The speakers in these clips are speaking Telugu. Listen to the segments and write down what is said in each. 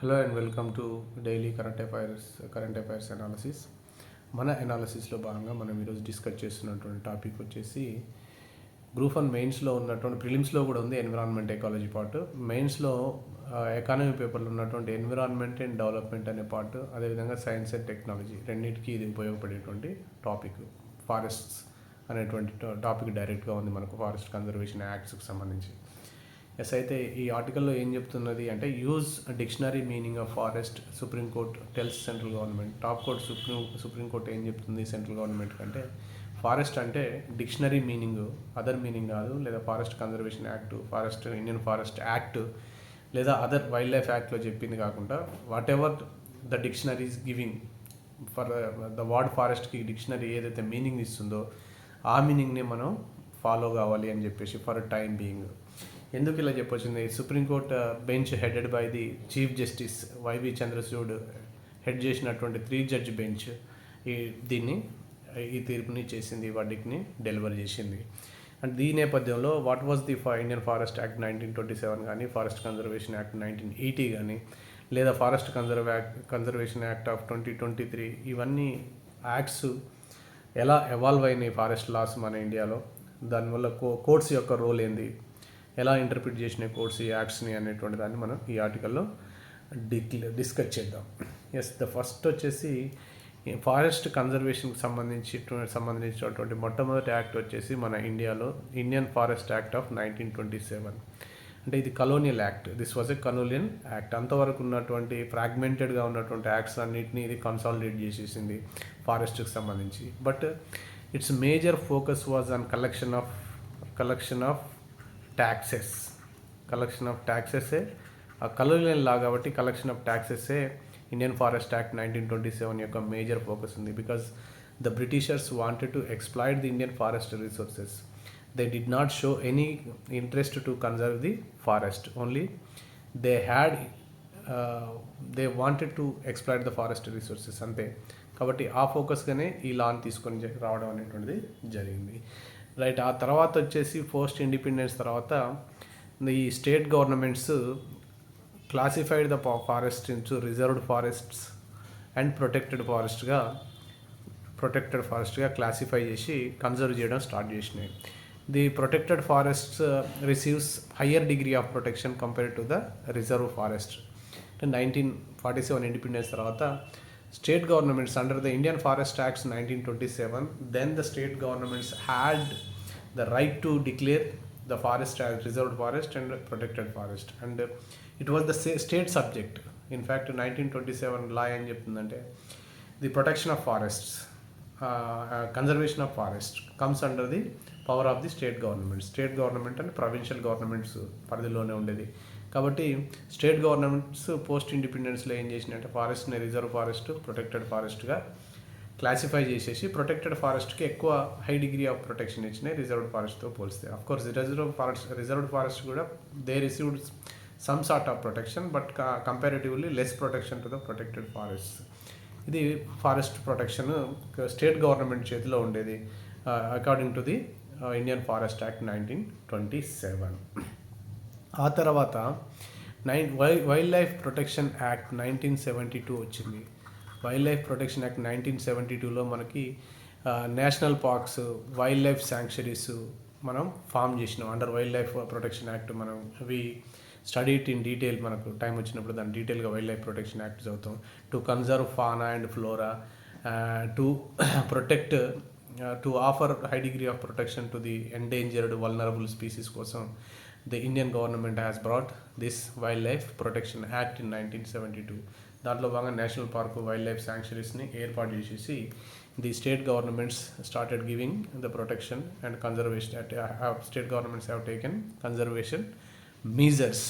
Hello and welcome to daily current affairs analysis. మన అనాలిసిస్లో భాగంగా మనం ఈరోజు డిస్కస్ చేస్తున్నటువంటి టాపిక్ వచ్చేసి గ్రూప్ 1 మెయిన్స్లో ఉన్నటువంటి ప్రిలిమ్స్లో కూడా ఉంది ఎన్విరాన్మెంట్ ఎకాలజీ పార్ట్. మెయిన్స్లో ఎకానమీ పేపర్లో ఉన్నటువంటి ఎన్విరాన్మెంట్ అండ్ డెవలప్మెంట్ అనే పార్ట్, అదేవిధంగా సైన్స్ అండ్ టెక్నాలజీ రెండింటికి ఇది ఉపయోగపడేటువంటి టాపిక్. ఫారెస్ట్స్ అనేటువంటి టాపిక్ డైరెక్ట్గా ఉంది మనకు ఫారెస్ట్ కన్జర్వేషన్ యాక్ట్స్కి సంబంధించి. ఎస్, అయితే ఈ ఆర్టికల్లో ఏం చెప్తున్నది అంటే use dictionary meaning of forest Supreme Court tells central government. Top court Supreme Court ఏం చెప్తుంది సెంట్రల్ గవర్నమెంట్ కంటే, ఫారెస్ట్ అంటే డిక్షనరీ మీనింగ్, అదర్ మీనింగ్ కాదు, లేదా forest conservation act, Indian forest act, లేదా అదర్ వైల్డ్ లైఫ్ యాక్ట్లో చెప్పింది కాకుండా whatever the dictionary is giving for the word ఫారెస్ట్కి డిక్షనరీ ఏదైతే మీనింగ్ ఇస్తుందో ఆ మీనింగ్ని మనం ఫాలో కావాలి అని చెప్పేసి ఫర్ టైం బీయింగ్. ఎందుకు ఇలా చెప్పొచ్చింది? Supreme Court bench headed by the chief justice Y V Chandrachud head చేసినటువంటి 3 జడ్జి బెంచ్ ఈ తీర్పుని చేసింది, వర్డిక్ట్ని డెలివర్ చేసింది. అండ్ ఈ నేపథ్యంలో what was the Indian forest act 1927 కానీ, ఫారెస్ట్ కన్జర్వేషన్ యాక్ట్ 1980 కానీ, లేదా ఫారెస్ట్ కన్జర్వేషన్ యాక్ట్ ఆఫ్ 2023, ఇవన్నీ యాక్ట్స్ ఎలా ఎవాల్వ్ అయినాయి ఫారెస్ట్ లాస్ మన ఇండియాలో, దానివల్ల కోర్ట్స్ యొక్క రోల్ ఏంది, ఎలా ఇంటర్ప్రిట్ చేసిన కోర్ట్స్ ఈ యాక్ట్స్ని అనేటువంటి దాన్ని మనం ఈ ఆర్టికల్లో డిస్కస్ చేద్దాం. ఎస్, ద ఫస్ట్ వచ్చేసి ఫారెస్ట్ కన్జర్వేషన్కి సంబంధించినటువంటి మొట్టమొదటి యాక్ట్ వచ్చేసి మన ఇండియాలో ఇండియన్ ఫారెస్ట్ యాక్ట్ ఆఫ్ 1927. అంటే ఇది colonial act. This was a colonial act. అంతవరకు ఉన్నటువంటి ఫ్రాగ్మెంటెడ్గా ఉన్నటువంటి యాక్ట్స్ అన్నింటినీ ఇది కన్సాలిడేట్ చేసేసింది ఫారెస్ట్కి సంబంధించి. But its major focus was on collection of taxes. ఆ కలోనియల్ లా కాబట్టి కలెక్షన్ ఆఫ్ ట్యాక్సెసే ఇండియన్ ఫారెస్ట్ యాక్ట్ 1927 యొక్క మేజర్ ఫోకస్ ఉంది. Because the Britishers wanted to exploit the Indian forest resources. They did not show any interest to conserve the forest, only they wanted to exploit the forest resources, అంతే. కాబట్టి ఆ ఫోకస్గానే ఈ లాని తీసుకొని రావడం అనేటువంటిది జరిగింది. రైట్. ఆ తర్వాత వచ్చేసి పోస్ట్ ఇండిపెండెన్స్ తర్వాత ఈ state governments classified the forest into reserved forests and protected ఫారెస్ట్గా క్లాసిఫై చేసి కన్జర్వ్ చేయడం స్టార్ట్ చేసినాయి. The protected forests receives higher degree of protection compared to the reserve forest. 1947 independence తర్వాత state governments under the Indian Forest Acts 1927, then the state governments had the right to declare the forest as reserved forest and protected forest, and it was the state subject. In fact, 1927 law em cheptundante the protection of forests, conservation of forest comes under the power of the state government and provincial governments పరిధిలోనే ఉండేది. కాబట్టి స్టేట్ గవర్నమెంట్స్ పోస్ట్ ఇండిపెండెన్స్లో ఏం చేసినట్టే ఫారెస్ట్ని రిజర్వ్ ఫారెస్ట్, ప్రొటెక్టెడ్ ఫారెస్ట్గా క్లాసిఫై చేసేసి ప్రొటెక్టెడ్ ఫారెస్ట్కి ఎక్కువ హై డిగ్రీ ఆఫ్ ప్రొటెక్షన్ ఇచ్చినాయి రిజర్వ్డ్ ఫారెస్ట్తో పోలిస్తే. అఫ్కోర్స్ రిజర్వ్డ్ ఫారెస్ట్ కూడా they received some sort of protection, but comparatively less protection to the protected forest. ఇది ఫారెస్ట్ ప్రొటెక్షన్ స్టేట్ గవర్నమెంట్ చేతిలో ఉండేది according to the Indian forest act 1927. ఆ తర్వాత వైల్డ్ లైఫ్ ప్రొటెక్షన్ యాక్ట్ 1972 వచ్చింది. వైల్డ్ లైఫ్ ప్రొటెక్షన్ యాక్ట్ 1972లో మనకి national parks, wild life sanctuaries మనం ఫామ్ చేసినాం under wild life protection act. మనం అవి స్టడీ ఇట్ ఇన్ డీటెయిల్, మనకు టైం వచ్చినప్పుడు దాన్ని డీటెయిల్గా వైల్డ్ లైఫ్ ప్రొటెక్షన్ యాక్ట్ చదువుతాం. To conserve fauna and flora, to protect, to offer high degree of protection to the endangered vulnerable species కోసం the Indian government has brought this Wildlife Protection Act in 1972. దాంట్లో భాగంగా నేషనల్ పార్క్, వైల్డ్ లైఫ్ శాంక్చురీస్ని ఏర్పాటు చేసేసి the state governments started giving the protection and conservation. State governments have taken conservation measures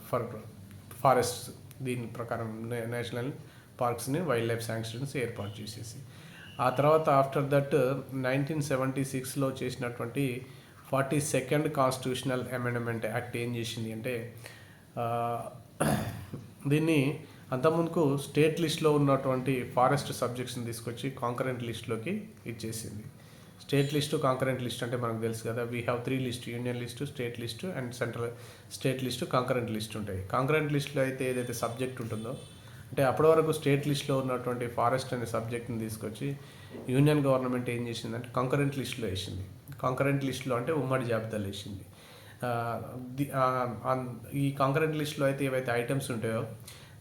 for forests. దీని ప్రకారం నేషనల్ పార్క్స్ని, వైల్డ్ లైఫ్ శాంక్చురీస్ ఏర్పాటు చేసేసి ఆ తర్వాత ఆఫ్టర్ దట్ 1976లో చేసినటువంటి 42nd కాన్స్టిట్యూషనల్ అమెండ్మెంట్ యాక్ట్ ఏం చేసింది అంటే, దీన్ని అంతకుముందుకు స్టేట్ లిస్ట్లో ఉన్నటువంటి ఫారెస్ట్ సబ్జెక్ట్స్ని తీసుకొచ్చి కాంకరెంట్ లిస్ట్లోకి ఇచ్చేసింది. స్టేట్ లిస్టు కాంకరెంట్ లిస్ట్ అంటే మనకు తెలుసు కదా, we have 3 list: union list, state list and central state list, concurrent list ఉంటాయి. కాంకరెంట్ లిస్టులో అయితే ఏదైతే సబ్జెక్ట్ ఉంటుందో, అంటే అప్పటి వరకు స్టేట్ లిస్ట్లో ఉన్నటువంటి ఫారెస్ట్ అనే సబ్జెక్ట్ని తీసుకొచ్చి యూనియన్ గవర్నమెంట్ ఏం చేసిందంటే కాంకరెంట్ లిస్టులో వేసింది. కాంకరెంట్ లిస్టులో అంటే ఉమ్మడి జాబితాలో వేసింది. ఈ కాంకరెంట్ లిస్టులో అయితే ఏవైతే ఐటమ్స్ ఉంటాయో,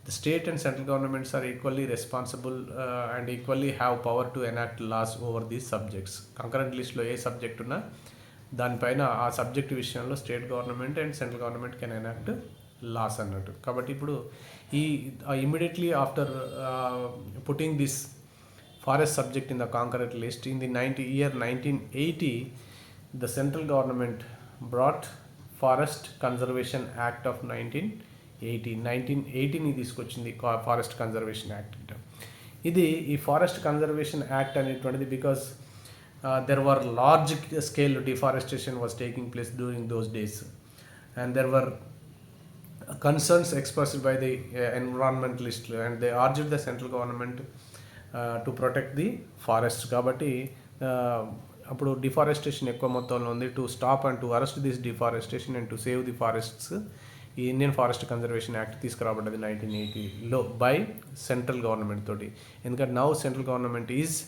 the state and central governments are equally responsible and equally have power to enact laws over these subjects. Concurrent లిస్టులో ఏ సబ్జెక్ట్ ఉన్నా దానిపైన ఆ సబ్జెక్ట్ విషయంలో state government and central government can enact laws అన్నట్టు. కాబట్టి ఇప్పుడు ఈ immediately after putting this forest subject in the concurrent list in the 1980, the central government brought Forest Conservation Act of 1980 ని తీసుకొచ్చింది ఫారెస్ట్ కన్జర్వేషన్ యాక్ట్. ఇది ఈ ఫారెస్ట్ కన్జర్వేషన్ యాక్ట్ అనేటువంటిది because there were large scale deforestation was taking place during those days and there were concerns expressed by the environmentalists and they urged the central government to protect the forest. కాబట్టి అప్పుడు డిఫారెస్టేషన్ ఎక్కువ మొత్తంలో ఉంది. To stop and to arrest this deforestation and to save the forests ఈ ఇండియన్ ఫారెస్ట్ కన్జర్వేషన్ యాక్ట్ తీసుకురాబడ్డది 1980లో బై సెంట్రల్ గవర్నమెంట్ తోటి. ఎందుకంటే now central government is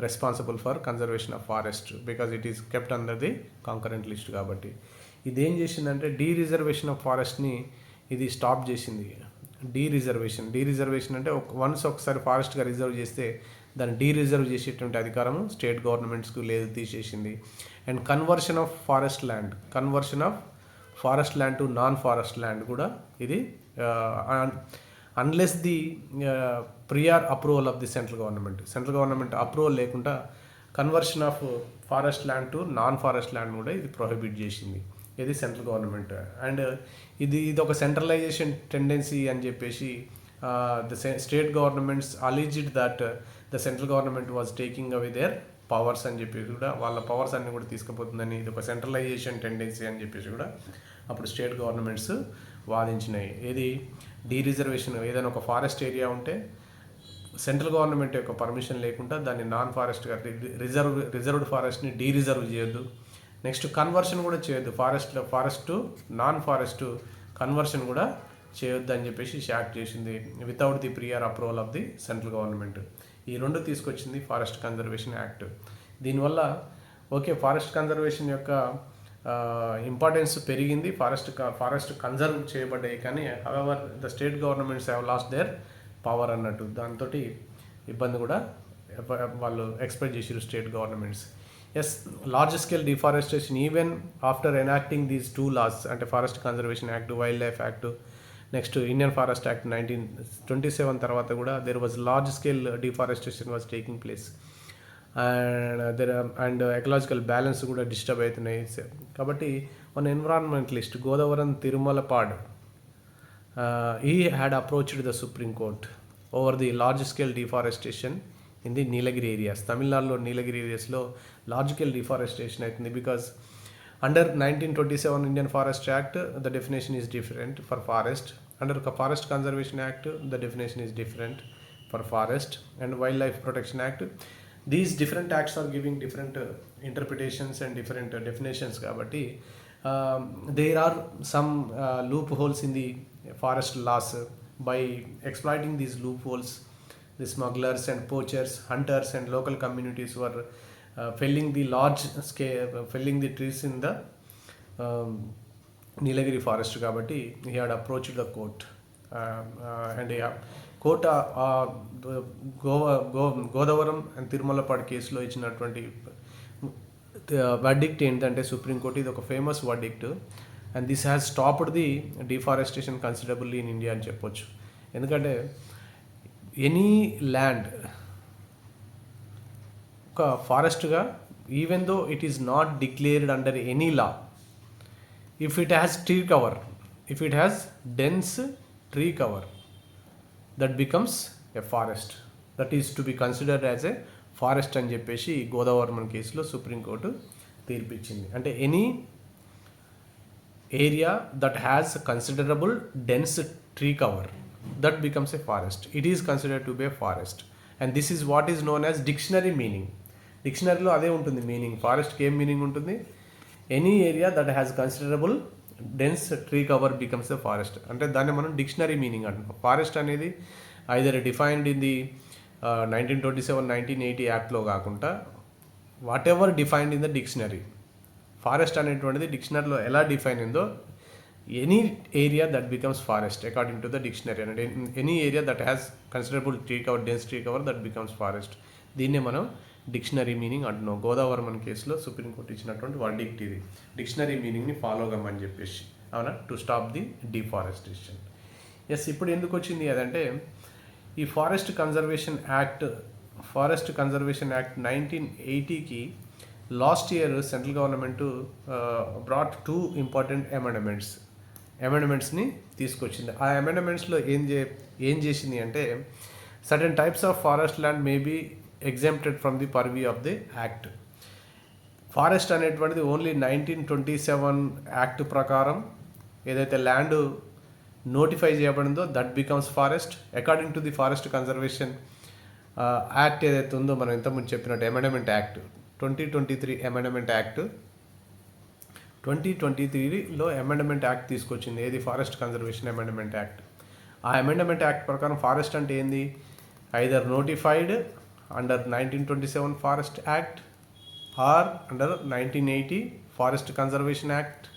responsible for conservation of forest because it is kept under the concurrent list. కాబట్టి ఇది ఏం చేసిందంటే డీ రిజర్వేషన్ ఆఫ్ ఫారెస్ట్ని ఇది స్టాప్ చేసింది. డీ రిజర్వేషన్ అంటే ఒకసారి ఫారెస్ట్గా రిజర్వ్ చేస్తే దాన్ని డీ రిజర్వ్ చేసేటువంటి అధికారం స్టేట్ గవర్నమెంట్స్కు లేదు, తీసేసింది. And conversion of forest land to non forest land కూడా ఇది unless the prior approval of the central government approval లేకుండా conversion of forest land to non forest land కూడా ఇది ప్రొహిబిట్ చేసింది ఇది సెంట్రల్ గవర్నమెంట్. అండ్ ఇది ఒక సెంట్రలైజేషన్ టెండెన్సీ అని చెప్పేసి the state governments alleged that the central government was taking away their powers అని చెప్పేసి కూడా, వాళ్ళ పవర్స్ అన్ని కూడా తీసుకుపోతుందని, ఇది ఒక సెంట్రలైజేషన్ టెండెన్సీ అని చెప్పేసి కూడా అప్పుడు స్టేట్ గవర్నమెంట్స్ వాదించినాయి. ఏది డీ రిజర్వేషన్, ఏదైనా ఒక ఫారెస్ట్ ఏరియా ఉంటే సెంట్రల్ గవర్నమెంట్ యొక్క పర్మిషన్ లేకుండా దాన్ని నాన్ ఫారెస్ట్గా రిజర్వ్డ్ ఫారెస్ట్ని డీ రిజర్వ్ చేయొద్దు. నెక్స్ట్ కన్వర్షన్ కూడా చేయొద్దు, ఫారెస్ట్ నాన్ ఫారెస్ట్ కన్వర్షన్ కూడా చేయొద్దు అని చెప్పేసి యాక్ట్ చేసింది without the prior approval of the central government. ఈ రెండు తీసుకొచ్చింది ఫారెస్ట్ కన్జర్వేషన్ యాక్ట్. దీనివల్ల ఫారెస్ట్ కన్జర్వేషన్ యొక్క ఇంపార్టెన్స్ పెరిగింది, ఫారెస్ట్ కన్జర్వ్ చేయబడ్డాయి. కానీ however the state governments have lost there power అన్నట్టు, దాంతో ఇబ్బంది కూడా వాళ్ళు ఎక్స్పెక్ట్ చేసారు state governments. Yes, large scale deforestation even after enacting these two laws అంటే forest conservation act, wild life act, next Indian forest act 1927 తర్వాత కూడా there was large scale deforestation was taking place and ecological balance కూడా డిస్టర్బ్ అవుతున్నాయి. కాబట్టి మన environmentalist Godavaram తిరుమలపాడ్ he had approached the Supreme Court over the large scale deforestation in the Nilagiri areas. తమిళనాడులో నీలగిరి ఏరియాస్లో లార్జ్ స్కేల్ డిఫారెస్టేషన్ అవుతుంది because under 1927 Indian forest act the definition is different for forest. Under forest conservation act the definition is different for forest and wild life protection act. These different acts are giving different interpretations and different definitions. కాబట్టి there are some loopholes in the forest laws. By exploiting these loopholes, the smugglers and poachers, hunters and local communities were felling the trees in the Nilagiri forest. Kabatti he had approached the court and court Godavaram and Tirumalappad కేసులో ఇచ్చినటువంటి verdict ఏంటంటే సుప్రీం కోర్ట్ ఇది ఒక famous verdict and this has stopped the deforestation considerably in India అని చెప్పొచ్చు. ఎందుకంటే ఎనీ ల్యాండ్ ఒక ఫారెస్ట్గా even though it is not declared under any law, if it has tree cover, if it has dense tree cover, that becomes a forest, that is to be considered as a forest అని చెప్పేసి గోదావరం కేసులో సుప్రీంకోర్టు తీర్పిచ్చింది. అంటే any area that has considerable dense tree cover, that becomes a forest. It is considered to be a forest and this is what is known as dictionary meaning. డిక్షనరీలో అదే ఉంటుంది మీనింగ్. ఫారెస్ట్కి ఏం మీనింగ్ ఉంటుంది? Any area that has considerable dense tree cover becomes a forest. అంటే దాన్ని మనం డిక్షనరీ మీనింగ్ అంటున్నాం. ఫారెస్ట్ అనేది ఐదర్ డిఫైన్డ్ ఇన్ ది 1927, 1980 యాక్ట్లో కాకుండా whatever defined in the dictionary. Forest అనేటువంటిది డిక్షనరీలో ఎలా డిఫైన్ అయిందో any area that becomes forest according to the dictionary. అంటే any area that has considerable tree cover, dense tree cover that becomes forest. దీన్నే మనం డిక్షనరీ మీనింగ్ అంటున్నాం. గోదావరమన్ కేసులో సుప్రీంకోర్టు ఇచ్చినటువంటి వర్డిక్ట్ ఇది. డిక్షనరీ మీనింగ్ని ఫాలో కమ్మని చెప్పేసి, అవునా, to stop the deforestation. Yes, ఇప్పుడు ఎందుకు వచ్చింది అదంటే ఈ ఫారెస్ట్ కన్జర్వేషన్ యాక్ట్ 1980కి last year central government brought 2 important అమెండ్మెంట్స్ని తీసుకొచ్చింది. ఆ అమెండ్మెంట్స్లో ఏం చేసింది అంటే certain types of forest land may be exempted from the purview of the act. Forest అనేటువంటిది ఓన్లీ 1927 యాక్ట్ ప్రకారం ఏదైతే ల్యాండ్ నోటిఫై చేయబడిందో that becomes forest. According to the forest conservation act ఏదైతే ఉందో మనం ఇంతకుముందు చెప్పినట్టు అమెండ్మెంట్ యాక్ట్ 2023 అమెండ్మెంట్ యాక్ట్ 2023లో అమెండ్మెంట్ యాక్ట్ తీసుకొచ్చింది. ఏది? Forest conservation amendment act. ఆ అమెండ్మెంట్ యాక్ట్ ప్రకారం ఫారెస్ట్ అంటే ఏంది? Either notified under 1927 forest act or under 1980 forest conservation act.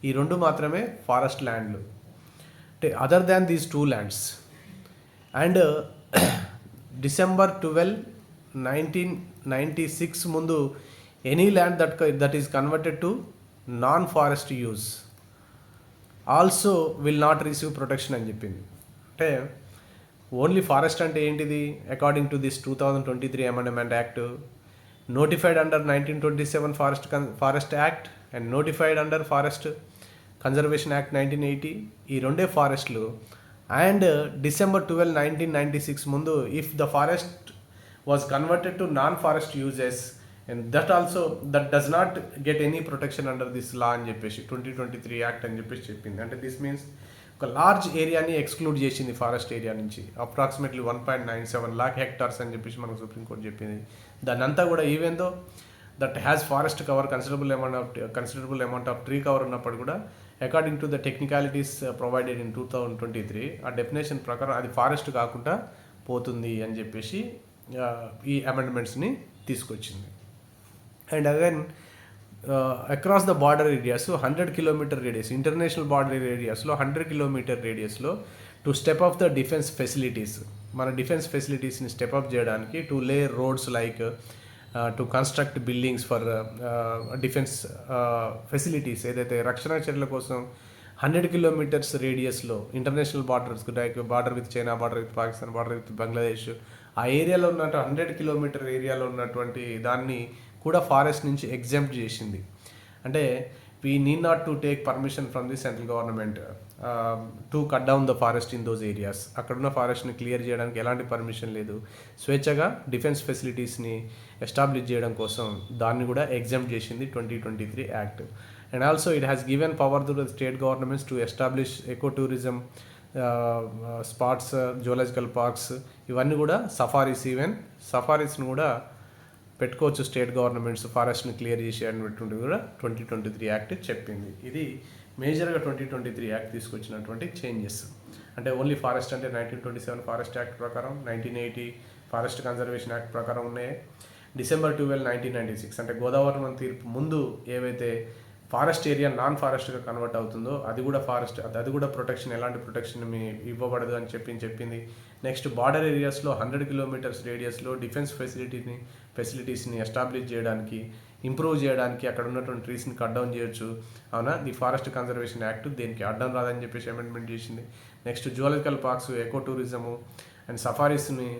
ఈ రెండు మాత్రమే ఫారెస్ట్ ల్యాండ్లు. అంటే other than these 2 lands. And December 12, 1996 ముందు any land that is converted to non forest use also will not receive protection అని చెప్పింది. అంటే ఓన్లీ ఫారెస్ట్ అంటే ఏంటిది? According to this 2023 amendment act, notified under 1927 forest act and notified under forest conservation act 1980, ఈ రెండే ఫారెస్ట్లు. అండ్ December 12, 1996 ముందు if the forest was converted to non forest uses and that does not get any protection under this law అని చెప్పేసి 2023 యాక్ట్ అని చెప్పేసి చెప్పింది. అంటే దిస్ మీన్స్ ఒక లార్జ్ ఏరియాని ఎక్స్క్లూడ్ చేసింది ఫారెస్ట్ ఏరియా నుంచి. అప్రాక్సిమేట్లీ 1.97 lakh hectares అని చెప్పేసి మనకు సుప్రీంకోర్టు చెప్పింది. దాన్ని అంతా కూడా even though that has forest cover considerable amount of tree cover ఉన్నప్పుడు కూడా according to the technicalities provided in 2023 ఆ డెఫినేషన్ ప్రకారం అది ఫారెస్ట్ కాకుండా పోతుంది అని చెప్పేసి ఈ అమెండ్మెంట్స్ని తీసుకొచ్చింది. And again across the border areas 100 kilometer radius, international border ఏరియాస్లో 100 kilometer రేడియస్లో to step up the defence facilities, మన డిఫెన్స్ ఫెసిలిటీస్ని స్టెప్ అప్ చేయడానికి to lay roads like to construct buildings for defence facilities, ఏదైతే రక్షణ చర్యల కోసం 100 kilometers రేడియస్లో international borders like border with China, border with Pakistan, border with Bangladesh, ఆ ఏరియాలో ఉన్నట్టు 100 kilometer ఏరియాలో ఉన్నటువంటి దాన్ని కూడా ఫారెస్ట్ నుంచి ఎగ్జెంప్ట్ చేసింది. అంటే we need not to take permission from the central government to cut down the forest in those areas. అక్కడున్న ఫారెస్ట్ని క్లియర్ చేయడానికి ఎలాంటి పర్మిషన్ లేదు. స్వేచ్ఛగా డిఫెన్స్ ఫెసిలిటీస్ని ఎస్టాబ్లిష్ చేయడం కోసం దాన్ని కూడా ఎగ్జామ్ చేసింది 2023 act. And also it has given power to the state governments to establish eco tourism spots, zoological parks, ఇవన్నీ కూడా సఫారీస్ని కూడా పెట్టుకోవచ్చు స్టేట్ గవర్నమెంట్స్ ఫారెస్ట్ని క్లియర్ చేసి అనేటువంటి కూడా 2023 యాక్ట్ చెప్పింది. ఇది మేజర్గా 2023 యాక్ట్ తీసుకొచ్చినటువంటి చేంజెస్. అంటే ఓన్లీ ఫారెస్ట్ అంటే 1927 ఫారెస్ట్ యాక్ట్ ప్రకారం, 1980 ఫారెస్ట్ కన్జర్వేషన్ యాక్ట్ ప్రకారం ఉన్నాయి. December 12, 1996 అంటే గోదావరి తీర్పు ముందు ఏవైతే ఫారెస్ట్ ఏరియా నాన్ ఫారెస్ట్గా కన్వర్ట్ అవుతుందో అది కూడా ఫారెస్ట్, అది కూడా ప్రొటెక్షన్, ఎలాంటి ప్రొటెక్షన్ ఇవ్వబడదు అని చెప్పింది. నెక్స్ట్ బార్డర్ ఏరియాస్లో 100 kilometers రేడియస్లో డిఫెన్స్ ఫెసిలిటీస్ని ఎస్టాబ్లిష్ చేయడానికి, ఇంప్రూవ్ చేయడానికి అక్కడ ఉన్నటువంటి ట్రీస్ని కట్ డౌన్ చేయొచ్చు. అవునా, ది ఫారెస్ట్ కన్జర్వేషన్ యాక్ట్ దేనికి అడ్డం రాదని చెప్పేసి అమెండ్మెంట్ చేసింది. Next zoological parks, eco tourism and సఫారీస్ని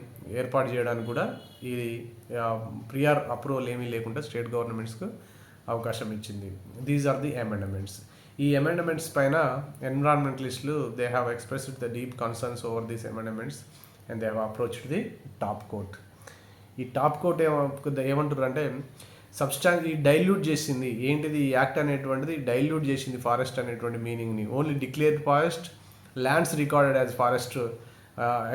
ఏర్పాటు చేయడానికి కూడా ఇది ప్రియర్ అప్రూవల్ ఏమీ లేకుండా స్టేట్ గవర్నమెంట్స్కు అవకాశం ఇచ్చింది. These are the amendments. ఈ అమెండ్మెంట్స్ పైన ఎన్విరాన్మెంటలిస్టులు they have expressed the deep concerns over these amendments and they have approached the top court. ఈ టాప్ కోర్ట్ ఏమంటారు అంటే ఈ డైల్యూట్ చేసింది ఏంటిది, ఈ యాక్ట్ అనేటువంటిది డైల్యూట్ చేసింది ఫారెస్ట్ అనేటువంటి మీనింగ్ని. Only declared forest, lands recorded as forest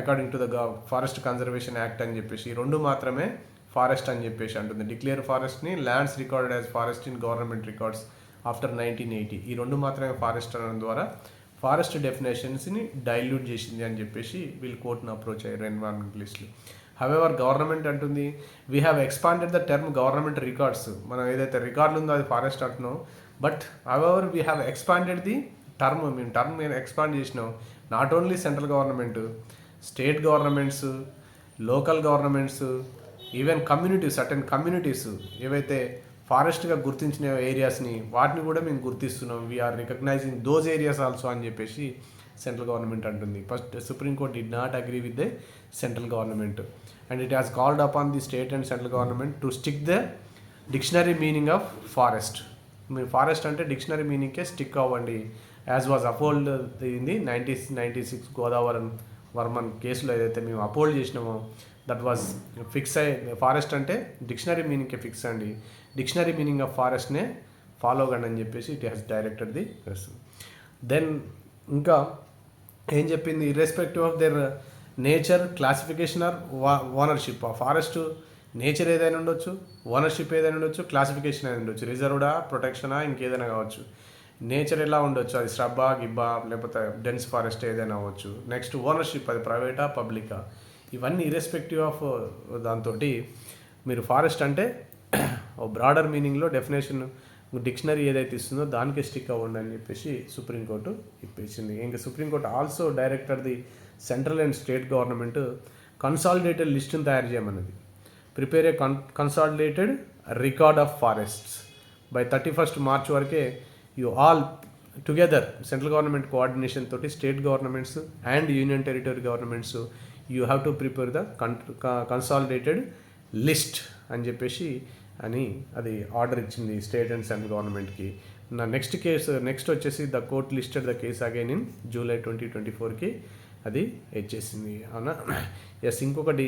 according to the forest conservation act అని చెప్పేసి ఈ రెండు మాత్రమే ఫారెస్ట్ అని చెప్పేసి అంటుంది. డిక్లేర్ ఫారెస్ట్ని lands recorded as forest in government records after 1980. ఈ రెండు మాత్రమే ఫారెస్ట్ అనడం ద్వారా ఫారెస్ట్ డెఫినేషన్స్ని డైల్యూట్ చేసింది అని చెప్పేసి వీళ్ళు కోర్టును అప్రోచ్ అయ్యారు ఎన్విరాన్మెంటలిస్టులు. హవెవర్ గవర్నమెంట్ అంటుంది we have expanded the term government records. మనం ఏదైతే రికార్డులు ఉందో అది ఫారెస్ట్ అంటున్నాం, but however we have expanded the term. మేము టర్మ్ ఎక్స్పాండ్ చేసినాం. Not only central government, state governments, local governments, even communities, certain communities ఏవైతే ఫారెస్ట్గా గుర్తించిన ఏరియాస్ని వాటిని కూడా మేము గుర్తిస్తున్నాం. We are recognizing those areas also అని చెప్పేసి సెంట్రల్ గవర్నమెంట్ అంటుంది. First supreme court did not agree with the central government and it has called upon the state and central government to stick the dictionary meaning of forest. మీరు ఫారెస్ట్ అంటే డిక్షనరీ మీనింగ్కే స్టిక్ అవ్వండి, as was upheld in the 1996 Godavarman కేసులో ఏదైతే మేము అపోల్డ్ చేసినామో దట్ వాజ్ ఫిక్స్ అయ్యి ఫారెస్ట్ అంటే డిక్షనరీ మీనింగ్కే ఫిక్స్ అండి, డిక్షనరీ మీనింగ్ ఆఫ్ ఫారెస్ట్నే ఫాలో కండి అని చెప్పేసి it has directed the press. Then ఇంకా ఏం చెప్పింది, irrespective of their nature, classification or ownership. ఆ ఫారెస్ట్ నేచర్ ఏదైనా ఉండొచ్చు, ఓనర్షిప్ ఏదైనా ఉండొచ్చు, క్లాసిఫికేషన్ ఏదైనా ఉండొచ్చు, రిజర్వ్డా, ప్రొటెక్షనా, ఇంకేదైనా కావచ్చు. నేచర్ ఎలా ఉండొచ్చు, అది స్రబ్బా, గిబ్బా, లేకపోతే డెన్స్ ఫారెస్ట్ ఏదైనా అవ్వచ్చు. నెక్స్ట్ ఓనర్షిప్, అది ప్రైవేటా, పబ్లికా, ఇవన్నీ ఇర్రెస్పెక్టివ్ ఆఫ్ దాంతో మీరు ఫారెస్ట్ అంటే బ్రాడర్ మీనింగ్లో డెఫినేషన్ డిక్షనరీ ఏదైతే ఇస్తుందో దానికి స్టిక్ అవ్వండి అని చెప్పేసి సుప్రీంకోర్టు ఇప్పించింది. ఇంకా supreme court also director the central and state government consolidated లిస్టును తయారు చేయమన్నది. Prepare a consolidated record of forests by 31st March వరకే. You all together central government coordination తోటి state governments and union territory governments you have to prepare the consolidated list అని చెప్పేసి అని అది ఆర్డర్ ఇచ్చింది స్టేట్ అండ్ సెంట్రల్ గవర్నమెంట్కి. నా నెక్స్ట్ వచ్చేసి the court listed the case again in July 2024కి అది ఇచ్చేసింది. అవునా? ఎస్. ఇంకొకటి,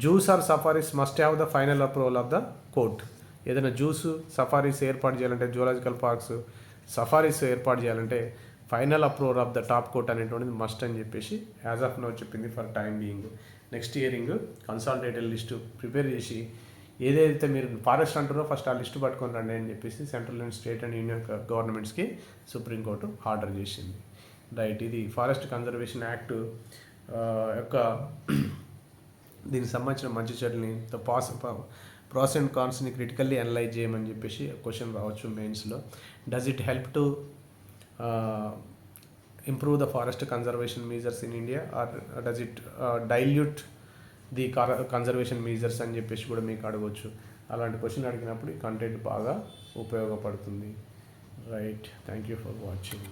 zoos or safaris must have the final approval of the court. ఏదైనా జూస్ సఫారీస్ ఏర్పాటు చేయాలంటే, జూలాజికల్ పార్క్స్ సఫారీస్ ఏర్పాటు చేయాలంటే final approval of the top court అనేటువంటిది మస్ట్ అని చెప్పేసి యాజ్ ఆఫ్ నౌ చెప్పింది for time being. Next hearing consolidated list prepare చేసి ఏదైతే మీరు ఫారెస్ట్ అంటారో ఫస్ట్ ఆ లిస్టు పట్టుకొని రండి అని చెప్పేసి central and state and union గవర్నమెంట్స్కి సుప్రీంకోర్టు ఆర్డర్ చేసింది. రైట్, ఇది ఫారెస్ట్ కన్జర్వేషన్ యాక్ట్ యొక్క దీనికి సంబంధించిన మంచి చెడుని ప్రాస్ అండ్ కాన్స్ని క్రిటికల్లీ అనలైజ్ చేయమని చెప్పేసి క్వశ్చన్ రావచ్చు మెయిన్స్లో. Does it help to improve the forest conservation measures in India or does it dilute the conservation measures అని చెప్పేసి కూడా మీకు అడగవచ్చు. అలాంటి క్వశ్చన్ అడిగినప్పుడు ఈ కంటెంట్ బాగా ఉపయోగపడుతుంది. Right, thank you for watching.